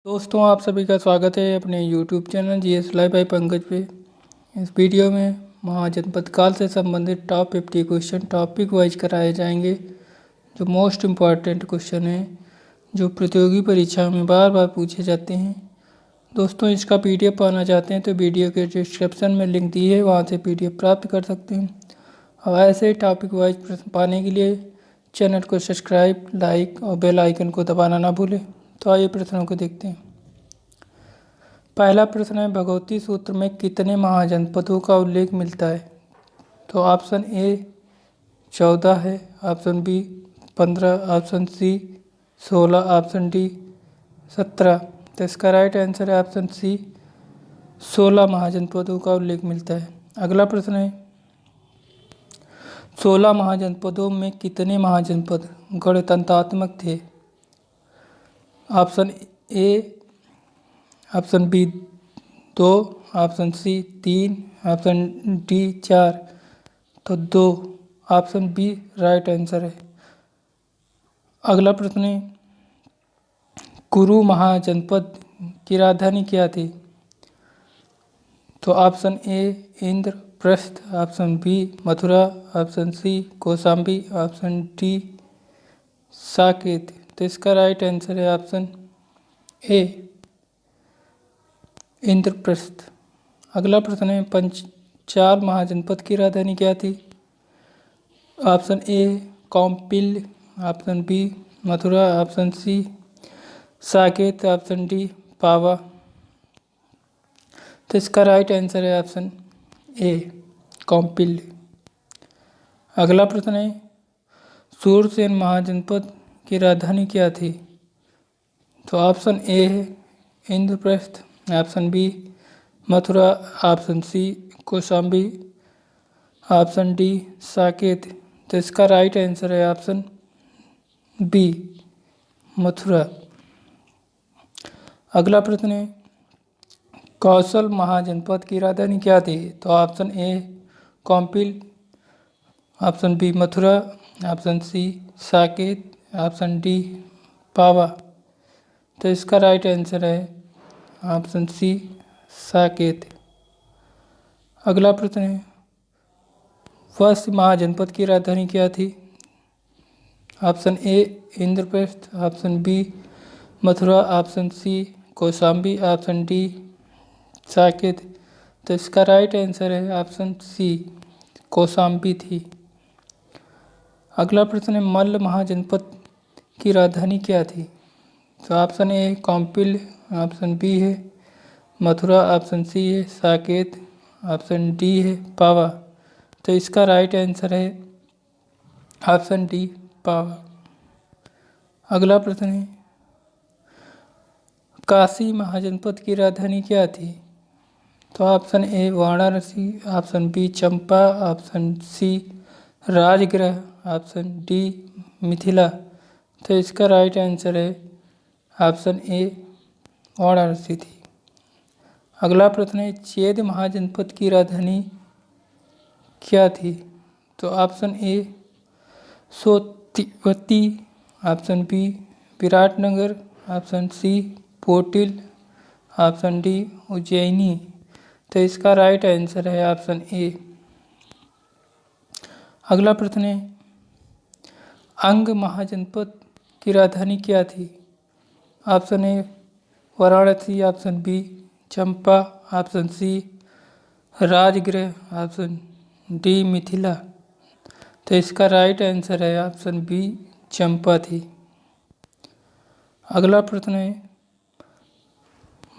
दोस्तों आप सभी का स्वागत है अपने YouTube channel GS live by Pankaj पे। इस वीडियो में महाजनपद काल से संबंधित टॉप 50 क्वेश्चन टॉपिक वाइज कराए जाएंगे। जो मोस्ट इम्पॉर्टेंट क्वेश्चन है जो प्रतियोगी परीक्षा में बार बार पूछे जाते हैं। दोस्तों इसका PDF पाना चाहते हैं तो वीडियो के डिस्क्रिप्शन में लिंक दी है, वहाँ से PDF प्राप्त कर सकते हैं। और ऐसे टॉपिक वाइज प्रश्न पाने के लिए चैनल को सब्सक्राइब, लाइक और बेल आइकन को दबाना ना भूलें। तो आइए प्रश्नों को देखते हैं। पहला प्रश्न है, भगवती सूत्र में कितने महाजनपदों का उल्लेख मिलता है? तो ऑप्शन ए 14 है, option B 15, option C 16, option D 17। तो इसका राइट आंसर है ऑप्शन सी 16 महाजनपदों का उल्लेख मिलता है। अगला प्रश्न है, 16 महाजनपदों में कितने महाजनपद गणतंत्रात्मक थे? Option A, option B 2, option C 3, option D 4। तो 2, ऑप्शन बी राइट आंसर है। अगला प्रश्न है, कुरु महाजनपद की राजधानी क्या थी? तो option A Indraprastha, option B Mathura, option C Kaushambi, option D Saket. तो इसका राइट आंसर है ऑप्शन ए इंद्रप्रस्थ। अगला प्रश्न है, पंचाल महाजनपद की राजधानी क्या थी? Option A Kampilya, option B Mathura, option C Saket, option D Pava. तो इसका राइट आंसर है ऑप्शन ए कौम्पिल्य। अगला प्रश्न है, सूरसेन महाजनपद की राजधानी क्या थी? तो ऑप्शन ए है Indraprastha, option B Mathura, option C Kaushambi, option D Saket. तो इसका राइट आंसर है ऑप्शन बी मथुरा। अगला प्रश्न है, कौशल महाजनपद की राजधानी क्या थी? तो option A Kampil, option B Mathura, option C Saket, option D Pava. तो इसका राइट आंसर है ऑप्शन सी साकेत। अगला प्रश्न है, वत्स महाजनपद की राजधानी क्या थी? Option A Indraprastha, option B Mathura, option C Kaushambi, option D Saket. तो इसका राइट आंसर है ऑप्शन सी कौशाम्बी थी। अगला प्रश्न है, मल्ल महाजनपद की राजधानी क्या थी? तो option A Kampilya, option B है मथुरा, ऑप्शन सी है साकेत, ऑप्शन डी है पावा। तो इसका राइट आंसर है ऑप्शन डी पावा। अगला प्रश्न है, काशी महाजनपद की राजधानी क्या थी? तो option A Varanasi, option B Champa, option C Rajgriha, option D Mithila. तो इसका राइट आंसर है ऑप्शन ए वाराणसी थी। अगला प्रश्न है, चेद महाजनपद की राजधानी क्या थी? तो option A Sotthivati, option B Viratnagar, option C Potil, option D Ujjaini. तो इसका राइट आंसर है ऑप्शन ए। अगला प्रश्न है, अंग महाजनपद की राजधानी क्या थी? Option A Varanasi, option B Champa, option C Rajgriha, option D Mithila. तो इसका राइट आंसर है ऑप्शन बी चंपा थी। अगला प्रश्न है,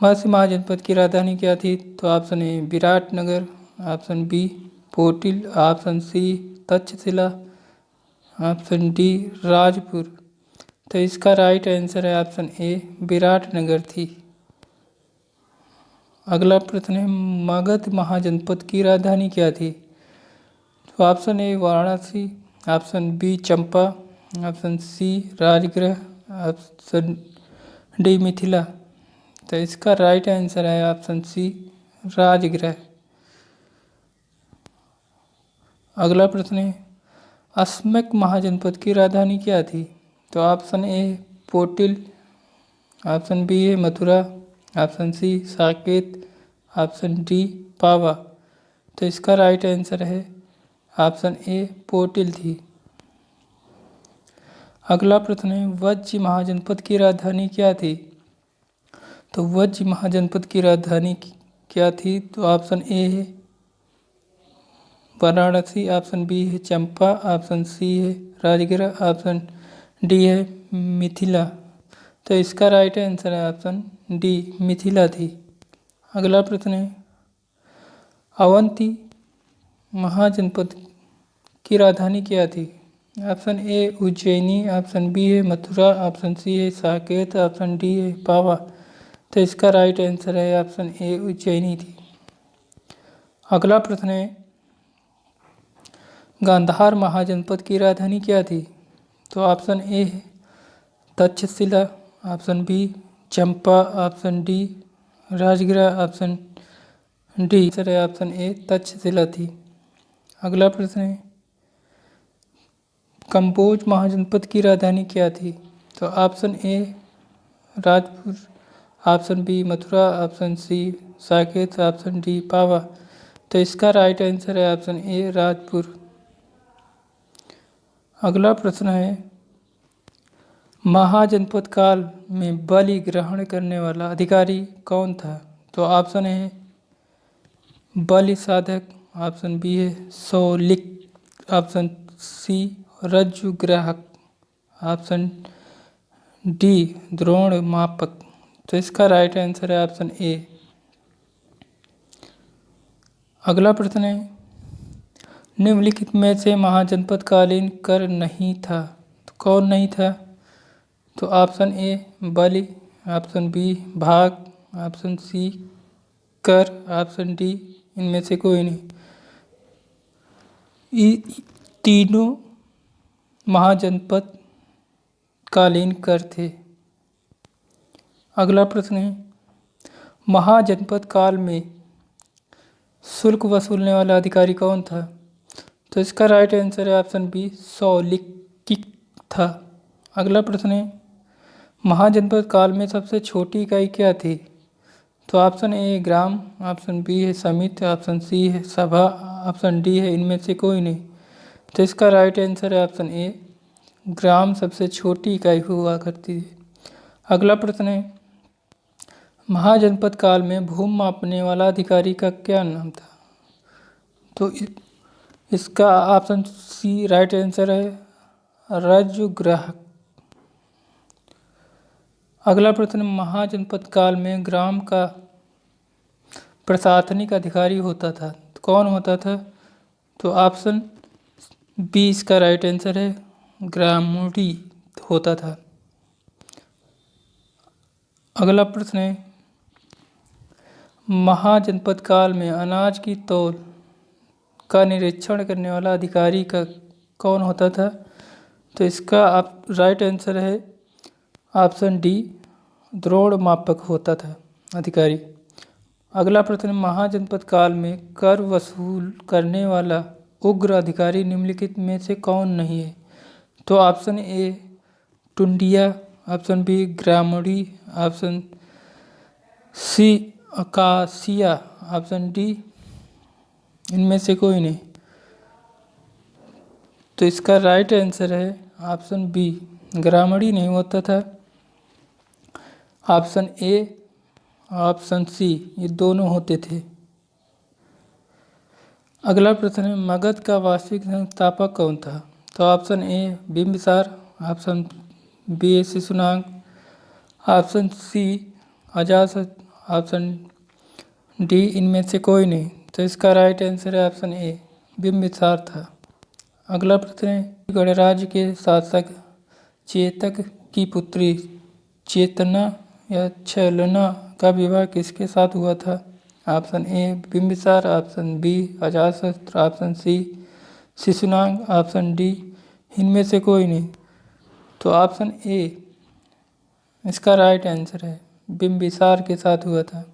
मत्स्य महाजनपद की राजधानी क्या थी? तो option A Viratnagar, option B Potil, option C Takshashila, option D Rajpur. तो इसका राइट आंसर है ऑप्शन ए विराटनगर थी। अगला प्रश्न है, मगध महाजनपद की राजधानी क्या थी? तो option A Varanasi, option B Champa, option C Rajgriha, option D Mithila. तो इसका राइट आंसर है ऑप्शन सी राजगृह। अगला प्रश्न है, असमक महाजनपद की राजधानी क्या थी? तो option A Potil, option B है Mathura, option C Saket, option D Pava. तो इसका राइट आंसर है ऑप्शन ए पोटिल थी। अगला प्रश्न है वज्र महाजनपद की राजधानी क्या थी? तो वज्र महाजनपद की राजधानी क्या थी? तो ऑप्शन ए है वाराणसी, ऑप्शन बी है चंपा, ऑप्शन सी है राजगृह, ऑप्शन डी है मिथिला। तो इसका राइट आंसर है ऑप्शन डी मिथिला थी। अगला प्रश्न है अवंती महाजनपद की राजधानी क्या थी? Option A Ujjaini, option B है मथुरा, ऑप्शन सी है साकेत, ऑप्शन डी है पावा। तो इसका राइट आंसर है ऑप्शन ए उज्जैनी थी। अगला प्रश्न है गांधार महाजनपद की राजधानी क्या थी? तो ऑप्शन ए है Takshashila, option B Champa, option D Rajgriha, option D answer है ऑप्शन ए तक्षशिला थी। अगला प्रश्न है कंबोज महाजनपद की राजधानी क्या थी? तो option A Rajpur, option B Mathura, option C Saket, option D Pava. तो इसका राइट आंसर है ऑप्शन ए राजपुर। अगला प्रश्न है महाजनपद काल में बलि ग्रहण करने वाला अधिकारी कौन था? तो ऑप्शन है बलि साधक, ऑप्शन बी है सौलिक, ऑप्शन सी रज्जुग्राहक, ऑप्शन डी द्रोण मापक। तो इसका राइट आंसर है ऑप्शन ए। अगला प्रश्न है निम्नलिखित में से महाजनपद कालीन कर नहीं था, तो कौन नहीं था? तो ऑप्शन ए बलि, ऑप्शन बी भाग, ऑप्शन सी कर, ऑप्शन डी इनमें से कोई नहीं। तीनों महाजनपद कालीन कर थे। अगला प्रश्न है महाजनपद काल में शुल्क वसूलने वाला अधिकारी कौन था? तो इसका राइट आंसर है ऑप्शन बी सौलिक था। अगला प्रश्न है महाजनपद काल में सबसे छोटी इकाई क्या थी? तो ऑप्शन ए ग्राम, ऑप्शन बी है समिति, ऑप्शन सी है सभा, ऑप्शन डी है इनमें से कोई नहीं। तो इसका राइट आंसर है ऑप्शन ए ग्राम सबसे छोटी इकाई हुआ करती है। अगला प्रश्न है महाजनपद काल में भूमि मापने वाला अधिकारी का क्या नाम था? तो इसका ऑप्शन सी राइट आंसर है रज्जुग्राहक। अगला प्रश्न महाजनपद काल में ग्राम का प्रशासनिक अधिकारी होता था, तो कौन होता था? तो ऑप्शन बी इसका राइट आंसर है ग्रामोडी होता था। अगला प्रश्न है महाजनपद काल में अनाज की तौल का निरीक्षण करने वाला अधिकारी का कौन होता था? तो इसका राइट आंसर है ऑप्शन डी द्रोण मापक होता था अधिकारी। अगला प्रश्न महाजनपद काल में कर वसूल करने वाला उग्र अधिकारी निम्नलिखित में से कौन नहीं है? तो ऑप्शन ए टुंडिया, ऑप्शन बी ग्रामणी, ऑप्शन सी अकासिया, ऑप्शन डी इनमें से कोई नहीं। तो इसका राइट आंसर है ऑप्शन बी ग्रामणी नहीं होता था। ऑप्शन ए ऑप्शन सी ये दोनों होते थे। अगला प्रश्न है मगध का वास्तविक संस्थापक कौन था? तो option A Bimbisara, option B Shishunaga, option C Ajatashatru, option D इनमें से कोई नहीं। तो इसका राइट आंसर है ऑप्शन ए बिंबिसार था। अगला प्रश्न है गणराज्य के शासक चेतक की पुत्री चेतना या छलना का विवाह किसके साथ हुआ था? Option A Bimbisara, option B Ajatashatru, option C Shishunaga, option D इनमें से कोई नहीं। तो ऑप्शन ए इसका राइट आंसर है बिंबिसार के साथ हुआ था।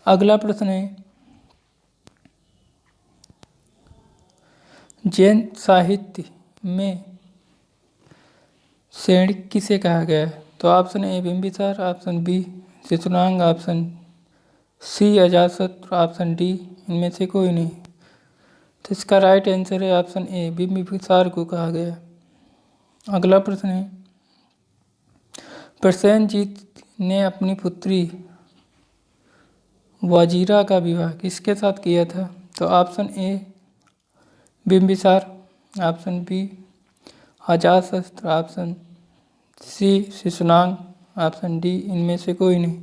अगला प्रश्न है जैन साहित्य में सैनिक किसे कहा गया है? तो option A Bimbisara, option B Shishunaga, option C Ajatashatru, option D इनमें से कोई नहीं। तो इसका राइट आंसर है ऑप्शन ए बिंबिसार को कहा गया। अगला प्रश्न है, प्रसेनजीत ने अपनी पुत्री वजीरा का विवाह किसके साथ किया था? तो option A Bimbisara, option B Ajatashatru, option C Shishunaga, option D इनमें से कोई नहीं।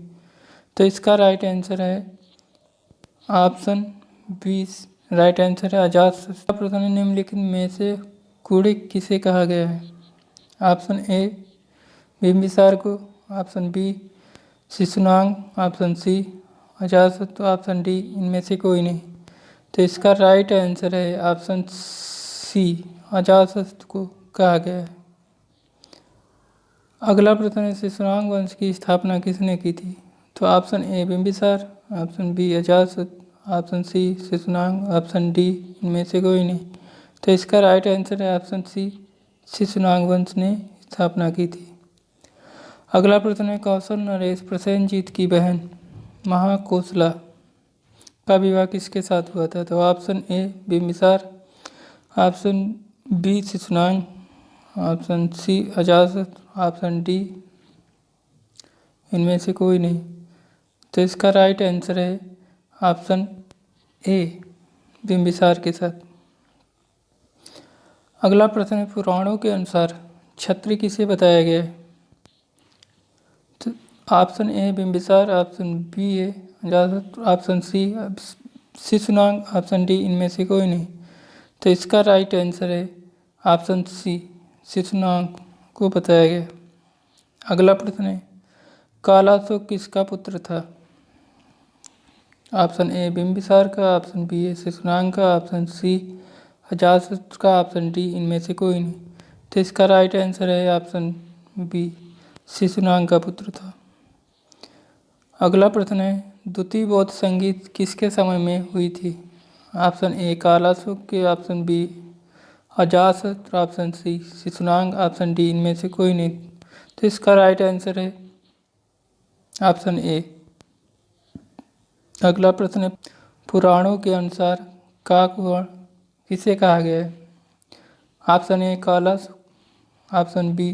तो इसका राइट आंसर है ऑप्शन बी, राइट आंसर है अजातशत्रु। प्रश्न निम्नलिखित में से कुड़िक किसे कहा गया है? ऑप्शन ए बिंबिसार को, option B Shishunaga, option C Ajatashatru, option D इनमें से कोई नहीं। तो इसका राइट आंसर है ऑप्शन सी अजातशत्रु को कहा गया है। अगला प्रश्न है, शिशुनाग वंश की स्थापना किसने की थी? तो option A Bimbisara, option B Ajatashatru, option C Shishunaga, option D इनमें से कोई नहीं। तो इसका राइट आंसर है ऑप्शन सी शिशुनाग वंश ने स्थापना की थी। अगला प्रश्न है, कौशल नरेश प्रसेनजीत की बहन महाकोशला का विवाह किसके साथ हुआ था? तो option A Bimbisara, option B Shishunaga, option C Ajatashatru, option D इनमें से कोई नहीं। तो इसका राइट आंसर है ऑप्शन ए बिंबिसार के साथ। अगला प्रश्न है, पुराणों के अनुसार क्षत्रिय किसे बताया गया है? तो option A Bimbisara, option B है Ajatashatru, option C Shishunaga, option D इनमें से कोई नहीं। तो इसका राइट आंसर है ऑप्शन सी शिशुनाग को बताया गया। अगला प्रश्न है, कालाशोक किसका पुत्र था? ऑप्शन ए बिंबिसार का, ऑप्शन बी है शिशुनाग का, ऑप्शन सी अजातशत्रु का, ऑप्शन डी इनमें से कोई नहीं। तो इसका राइट आंसर है ऑप्शन बी शिशुनाग का पुत्र था। अगला प्रश्न है, द्वितीय बौद्ध संगीत किसके समय में हुई थी? ऑप्शन ए कालाशोक के, option B Ajatashatru, option C Shishunaga, option D इनमें से कोई नहीं। तो इसका राइट आंसर है ऑप्शन ए। अगला प्रश्न है, पुराणों के अनुसार काकवर्ण किसे कहा गया है? Option A Kalashoka, option B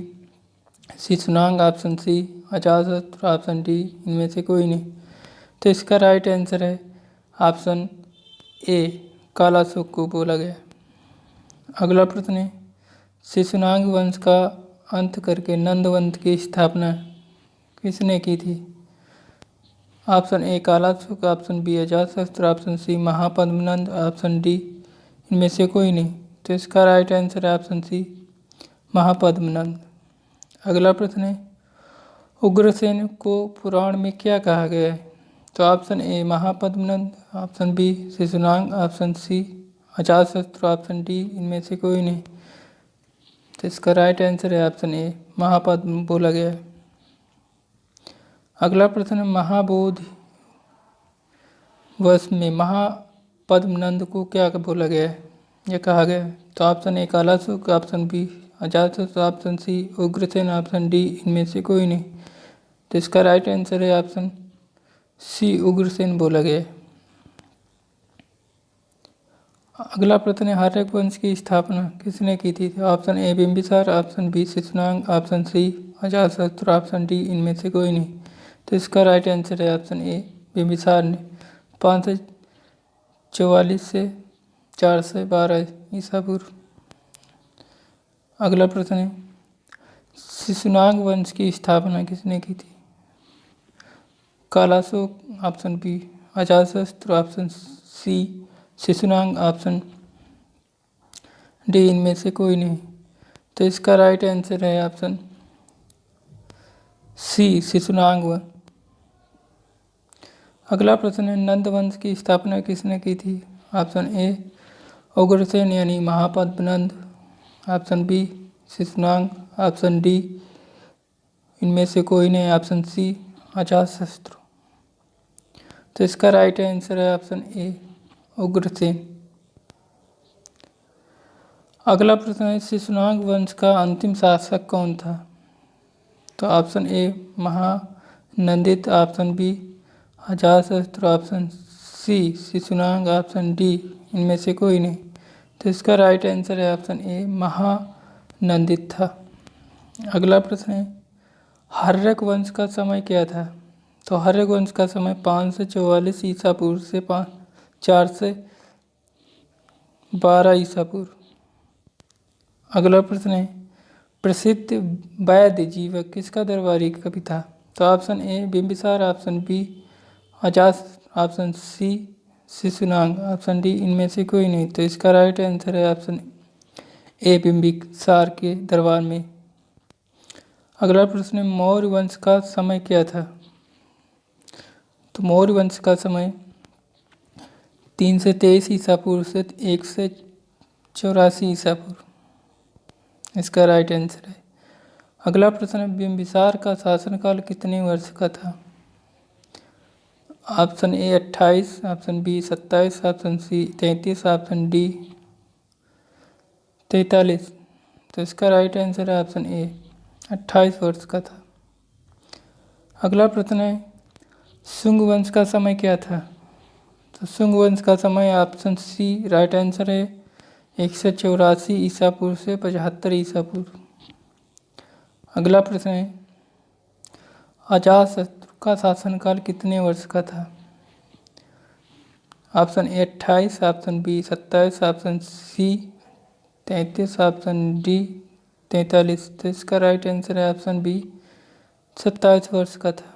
Shishunaga, option C Ajatashatru, option D इनमें से कोई नहीं। तो इसका राइट आंसर है ऑप्शन ए कालाशोक को बोला गया। अगला प्रश्न है, शिशुनाग वंश का अंत करके नंद वंश की स्थापना किसने की थी? Option A Kalashoka, option B Ajatashatru, option C Mahapadmananda, option D इनमें से कोई नहीं। तो इसका राइट आंसर है ऑप्शन सी महापद्मनंद। अगला प्रश्न है, उग्रसेन को पुराण में क्या कहा गया है? तो option A Mahapadmananda, option B Shishunaga, option C Ajatashatru, option D इनमें से कोई नहीं। तो इसका राइट आंसर है ऑप्शन ए महापद्म बोला गया है। अगला प्रश्न है, महाबोधि वर्ष में महापद्मनंद को क्या बोला गया है या कहा गया है? तो option A Kalashoka, option B Ajatashatru, option C Ugrasena, option D इनमें से कोई नहीं। तो इसका राइट आंसर है ऑप्शन सी उग्रसेन बोला गया है। अगला प्रश्न है, हर्यक वंश की स्थापना किसने की थी? Option A Bimbisara, option B Shishunaga, option C Ajatashatru, option D इनमें से कोई नहीं। तो इसका राइट आंसर है ऑप्शन ए बिंबिसार ने 544 से 412 ईसा पूर्व। अगला प्रश्न है, शिशुनाग वंश की स्थापना किसने की थी? Kalashoka, option B Ajatashatru, option C Shishunaga, option D इनमें से कोई नहीं। तो इसका राइट आंसर है ऑप्शन सी शिशुनाग वंश। अगला प्रश्न है, नंद वंश की स्थापना किसने की थी? ऑप्शन ए उग्रसेन यानी Mahapadmananda, option B Shishunaga, option D इनमें से कोई नहीं, ऑप्शन सी अजातशत्रु। तो इसका राइट आंसर है ऑप्शन ए उग्रसेन। अगला प्रश्न है, शिशुनाग वंश का अंतिम शासक कौन था? तो option A Mahanandin, option B Ajatashatru, option C Shishunaga, option D इनमें से कोई नहीं। तो इसका राइट आंसर है ऑप्शन ए महानंदित था। अगला प्रश्न है हर्यक वंश का समय क्या था? तो हर्यक वंश का समय 544 ईसा पूर्व से 412 ईसा पूर्व। अगला प्रश्न है प्रसिद्ध वैद्य जीवक किसका दरबारी कवि था? तो option A Bimbisara, option B Ajat, option C Shishunaga, option D इनमें से कोई नहीं। तो इसका राइट आंसर है ऑप्शन ए बिंबिसार के दरबार में। अगला प्रश्न है मौर्य वंश का समय क्या था? तो मौर्य वंश का समय 323 ईसा पूर्व से 184 ईसा पूर्व। इसका राइट आंसर है। अगला प्रश्न है बिंबिसार का शासनकाल कितने वर्ष का था? Option A 28, option B 27, option C 33, option D 43। तो इसका राइट आंसर है ऑप्शन ए 28 वर्ष का था। अगला प्रश्न है शुंग वंश का समय क्या था? तो शुंग वंश का समय ऑप्शन सी राइट आंसर है 184 ईसा पूर्व से 75 ईसा पूर्व। अगला प्रश्न है अजातशत्रु का शासनकाल कितने वर्ष का था? Option A 28, option B 27, option C 33, option D 43। तो इसका राइट आंसर है ऑप्शन बी 27 वर्ष का था।